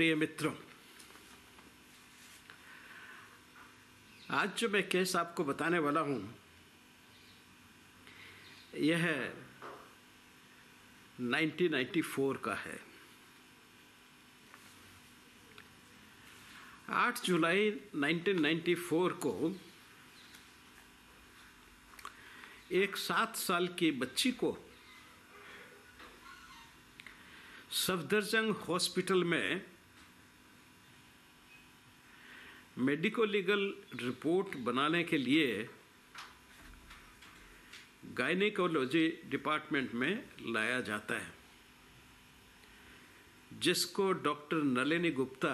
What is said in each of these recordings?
प्रिय मित्रों, आज जो मैं केस आपको बताने वाला हूँ यह 1994 का है। 8 जुलाई 1994 को एक 7 साल की बच्ची को सफदरजंग हॉस्पिटल में मेडिको लीगल रिपोर्ट बनाने के लिए गायनेकोलॉजी डिपार्टमेंट में लाया जाता है, जिसको डॉक्टर नलिनी गुप्ता,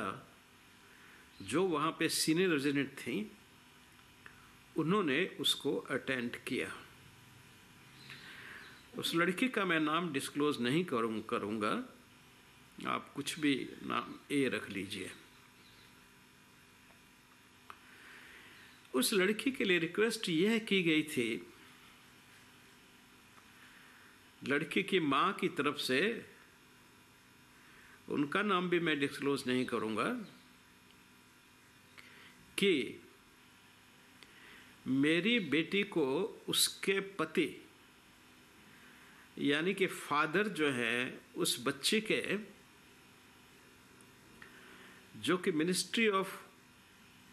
जो वहाँ पे सीनियर रेजिडेंट थी, उन्होंने उसको अटेंड किया। उस लड़की का मैं नाम डिस्क्लोज नहीं करूँगा, आप कुछ भी नाम ए रख लीजिए। उस लड़की के लिए रिक्वेस्ट यह की गई थी, लड़की की माँ की तरफ से, उनका नाम भी मैं डिस्क्लोज नहीं करूँगा, कि मेरी बेटी को उसके पति यानी कि फादर जो हैं उस बच्चे के, जो कि मिनिस्ट्री ऑफ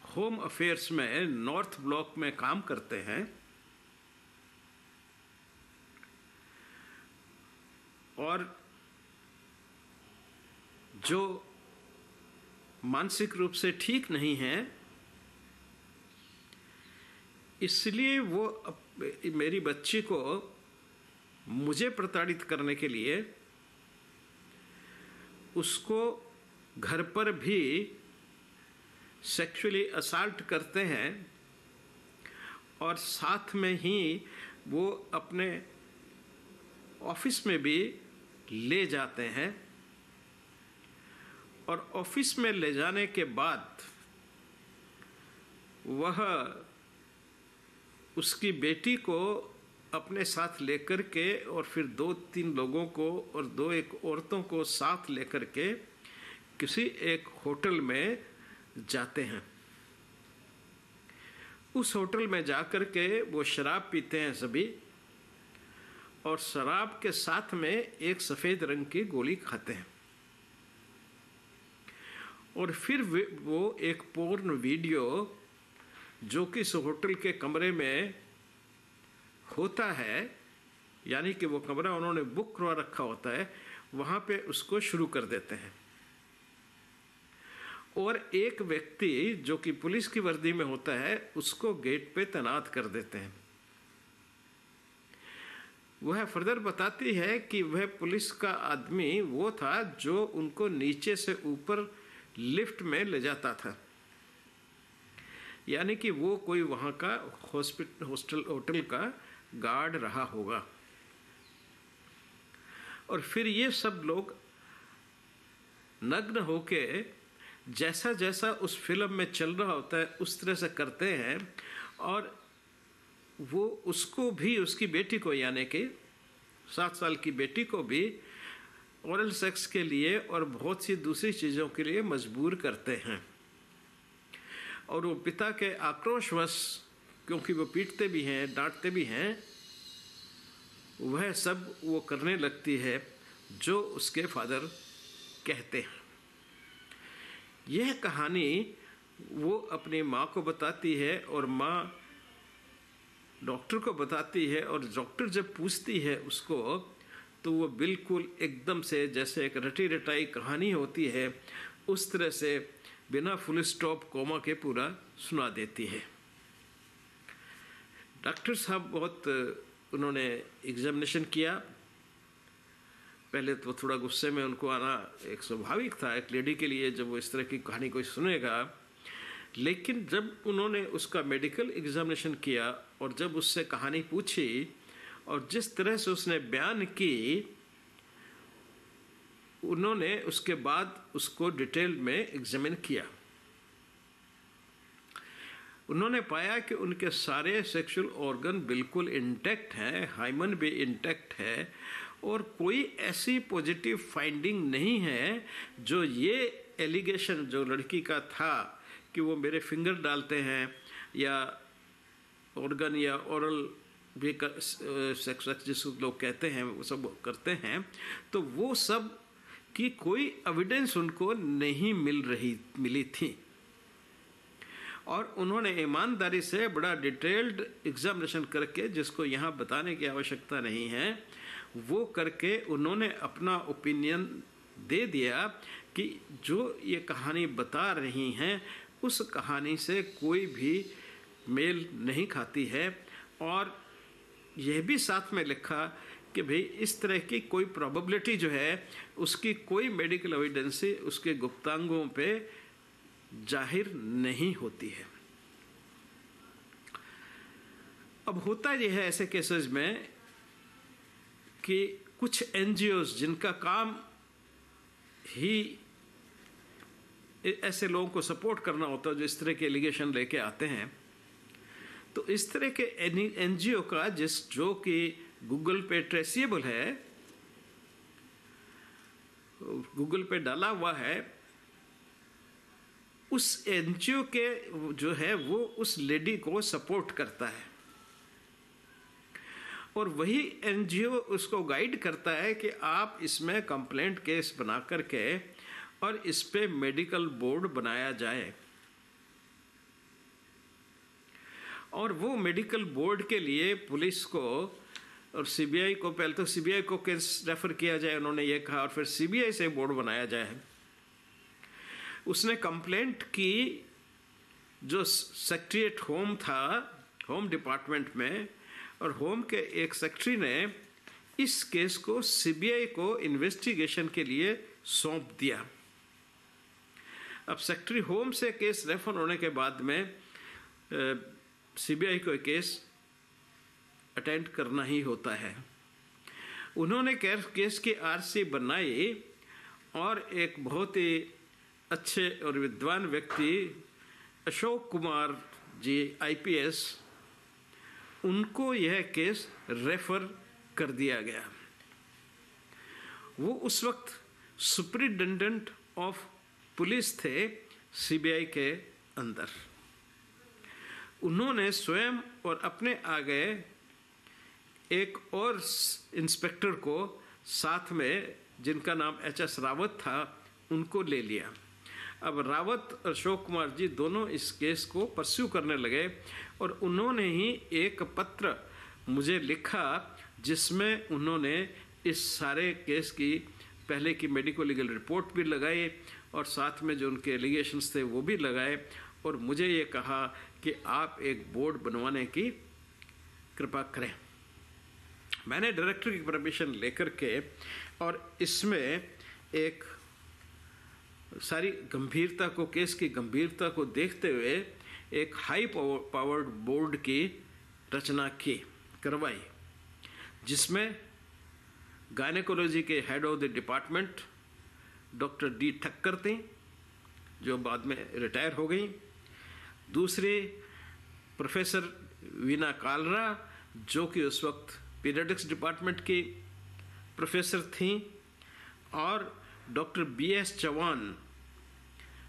होम अफेयर्स में नॉर्थ ब्लॉक में काम करते हैं, और जो मानसिक रूप से ठीक नहीं है, इसलिए वो मेरी बच्ची को मुझे प्रताड़ित करने के लिए उसको घर पर भी सेक्सुअली असॉल्ट करते हैं, और साथ में ही वो अपने ऑफिस में भी ले जाते हैं, और ऑफिस में ले जाने के बाद वह उसकी बेटी को अपने साथ लेकर के और फिर 2-3 लोगों को और 2-1 औरतों को साथ लेकर के किसी एक होटल में जाते हैं। उस होटल में जाकर के वो शराब पीते हैं सभी, और शराब के साथ में एक सफ़ेद रंग की गोली खाते हैं, और फिर वो एक पोर्न वीडियो जो कि इस होटल के कमरे में होता है, यानी कि वो कमरा उन्होंने बुक करवा रखा होता है, वहाँ पे उसको शुरू कर देते हैं। और एक व्यक्ति जो कि पुलिस की वर्दी में होता है, उसको गेट पे तैनात कर देते हैं। वह फर्दर बताती है कि वह पुलिस का आदमी वो था जो उनको नीचे से ऊपर लिफ्ट में ले जाता था, यानी कि वो कोई वहाँ का होटल का गार्ड रहा होगा। और फिर ये सब लोग नग्न होके जैसा जैसा उस फिल्म में चल रहा होता है उस तरह से करते हैं, और वो उसको भी, उसकी बेटी को यानी कि 7 साल की बेटी को भी ओरल सेक्स के लिए और बहुत सी दूसरी चीज़ों के लिए मजबूर करते हैं। और वो पिता के आक्रोशवश, क्योंकि वो पीटते भी हैं, डांटते भी हैं, वह सब वो करने लगती है जो उसके फादर कहते हैं। यह कहानी वो अपनी माँ को बताती है, और माँ डॉक्टर को बताती है, और डॉक्टर जब पूछती है उसको, तो वो बिल्कुल एकदम से जैसे एक रटी रटाई कहानी होती है उस तरह से बिना फुल स्टॉप कोमा के पूरा सुना देती है। डॉक्टर साहब बहुत उन्होंने एग्जामिनेशन किया। पहले तो थोड़ा गुस्से में उनको आना एक स्वाभाविक था एक लेडी के लिए जब वो इस तरह की कहानी कोई सुनेगा, लेकिन जब उन्होंने उसका मेडिकल एग्जामिनेशन किया और जब उससे कहानी पूछी और जिस तरह से उसने बयान की, उन्होंने उसके बाद उसको डिटेल में एग्जामिन किया। उन्होंने पाया कि उनके सारे सेक्सुअल ऑर्गन बिल्कुल इंटैक्ट हैं, हाइमन भी इंटैक्ट है, और कोई ऐसी पॉजिटिव फाइंडिंग नहीं है जो ये एलिगेशन जो लड़की का था कि वो मेरे फिंगर डालते हैं या ऑर्गन या ओरल भी सेक्स जिसको लोग कहते हैं वो सब करते हैं, तो वो सब की कोई एविडेंस उनको नहीं मिली थी। और उन्होंने ईमानदारी से बड़ा डिटेल्ड एग्जामिनेशन करके, जिसको यहाँ बताने की आवश्यकता नहीं है, वो करके उन्होंने अपना ओपिनियन दे दिया कि जो ये कहानी बता रही हैं उस कहानी से कोई भी मेल नहीं खाती है। और यह भी साथ में लिखा कि भाई इस तरह की कोई प्रोबेबिलिटी जो है उसकी कोई मेडिकल एविडेंस उसके गुप्तांगों पे जाहिर नहीं होती है। अब होता यह है ऐसे केसेस में कि कुछ एनजीओज जिनका काम ही ऐसे लोगों को सपोर्ट करना होता है जो इस तरह के एलिगेशन लेके आते हैं, तो इस तरह के एनजीओ का जो कि गूगल पे ट्रेसेबल है, गूगल पे डाला हुआ है, उस एनजीओ के जो है वो उस लेडी को सपोर्ट करता है और वही एनजीओ उसको गाइड करता है कि आप इसमें कंप्लेंट केस बना करके और इस पे मेडिकल बोर्ड बनाया जाए। और वो मेडिकल बोर्ड के लिए पुलिस को और सीबीआई को, पहले तो सीबीआई को केस रेफर किया जाए उन्होंने ये कहा, और फिर सीबीआई से बोर्ड बनाया जाए। उसने कंप्लेंट की जो सेक्रेटरीट होम था, होम डिपार्टमेंट में, और होम के एक सेक्रेटरी ने इस केस को सीबीआई को इन्वेस्टिगेशन के लिए सौंप दिया। अब सेक्रेटरी होम से केस रेफर होने के बाद में सीबीआई को केस अटेंड करना ही होता है। उन्होंने केस की आरसी बनाई और एक बहुत ही अच्छे और विद्वान व्यक्ति अशोक कुमार जी आईपीएस, उनको यह केस रेफर कर दिया गया। वो उस वक्त सुपरिटेंडेंट ऑफ पुलिस थे सीबीआई के अंदर। उन्होंने स्वयं और अपने आगे एक और इंस्पेक्टर को साथ में, जिनका नाम एचएस रावत था, उनको ले लिया। अब रावत और अशोक कुमार जी दोनों इस केस को परस्यू करने लगे और उन्होंने ही एक पत्र मुझे लिखा जिसमें उन्होंने इस सारे केस की पहले की मेडिको लीगल रिपोर्ट भी लगाई और साथ में जो उनके एलिगेशंस थे वो भी लगाए, और मुझे ये कहा कि आप एक बोर्ड बनवाने की कृपा करें। मैंने डायरेक्टर की परमिशन लेकर के और इसमें एक सारी गंभीरता को, केस की गंभीरता को देखते हुए एक हाई पावर्ड बोर्ड की रचना करवाई, जिसमें गायनेकोलॉजी के head of the department doctor D Thakkar थी, जो बाद में रिटायर हो गई। दूसरी प्रोफेसर वीना कालरा, जो कि उस वक्त पीडियाट्रिक्स डिपार्टमेंट की प्रोफेसर थी, और डॉक्टर बीएस चौहान,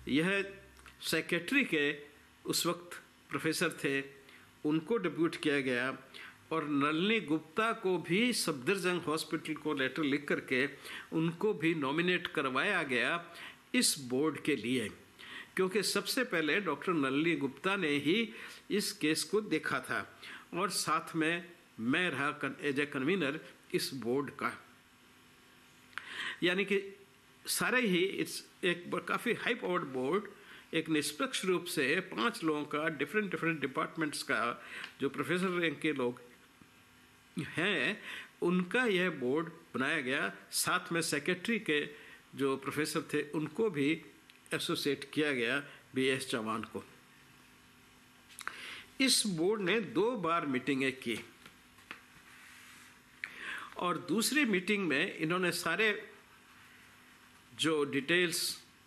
यह सेक्रेटरी के उस वक्त प्रोफेसर थे, उनको डिप्यूट किया गया। और नलिनी गुप्ता को भी सफदरजंग हॉस्पिटल को लेटर लिख करके उनको भी नॉमिनेट करवाया गया इस बोर्ड के लिए, क्योंकि सबसे पहले डॉक्टर नलिनी गुप्ता ने ही इस केस को देखा था और साथ में मैं रहा एज ए कन्वीनर इस बोर्ड का। यानी कि सारे ही एक काफ़ी हाई पावर्ड बोर्ड, एक निष्पक्ष रूप से 5 लोगों का, डिफरेंट डिपार्टमेंट्स का, जो प्रोफेसर रैंक के लोग हैं, उनका यह बोर्ड बनाया गया। साथ में सेक्रेटरी के जो प्रोफेसर थे उनको भी एसोसिएट किया गया, बीएस चौहान को। इस बोर्ड ने 2 बार मीटिंगें की और दूसरी मीटिंग में इन्होंने सारे जो डिटेल्स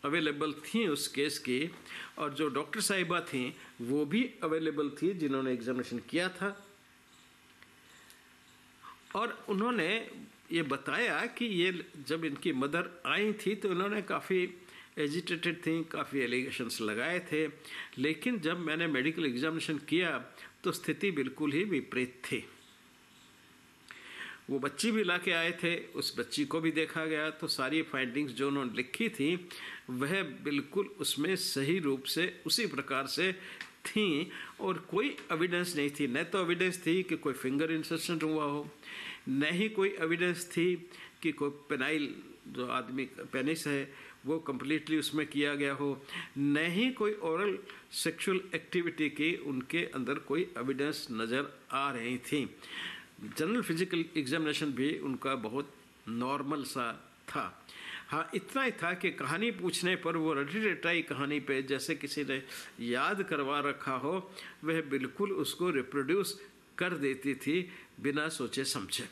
अवेलेबल थी उस केस की, और जो डॉक्टर साहिबा थी वो भी अवेलेबल थी जिन्होंने एग्जामिनेशन किया था, और उन्होंने ये बताया कि ये जब इनकी मदर आई थी तो इन्होंने काफ़ी एजिटेटेड थी, काफ़ी एलिगेशंस लगाए थे, लेकिन जब मैंने मेडिकल एग्जामिनेशन किया तो स्थिति बिल्कुल ही विपरीत थी। वो बच्ची भी ला के आए थे, उस बच्ची को भी देखा गया तो सारी फाइंडिंग्स जो उन्होंने लिखी थी वह बिल्कुल उसमें सही रूप से उसी प्रकार से थी, और कोई एविडेंस नहीं थी। न तो एविडेंस थी कि कोई फिंगर इंसर्शन हुआ हो, न ही कोई एविडेंस थी कि कोई पेनाइल जो आदमी पेनिस है वो कम्प्लीटली उसमें किया गया हो, न ही कोई ओरल सेक्सुअल एक्टिविटी की उनके अंदर कोई एविडेंस नज़र आ रही थी। जनरल फिजिकल एग्जामिनेशन भी उनका बहुत नॉर्मल सा था। हाँ, इतना ही था कि कहानी पूछने पर वो रटी रटाई कहानी पे जैसे किसी ने याद करवा रखा हो, वह बिल्कुल उसको रिप्रोड्यूस कर देती थी बिना सोचे समझे।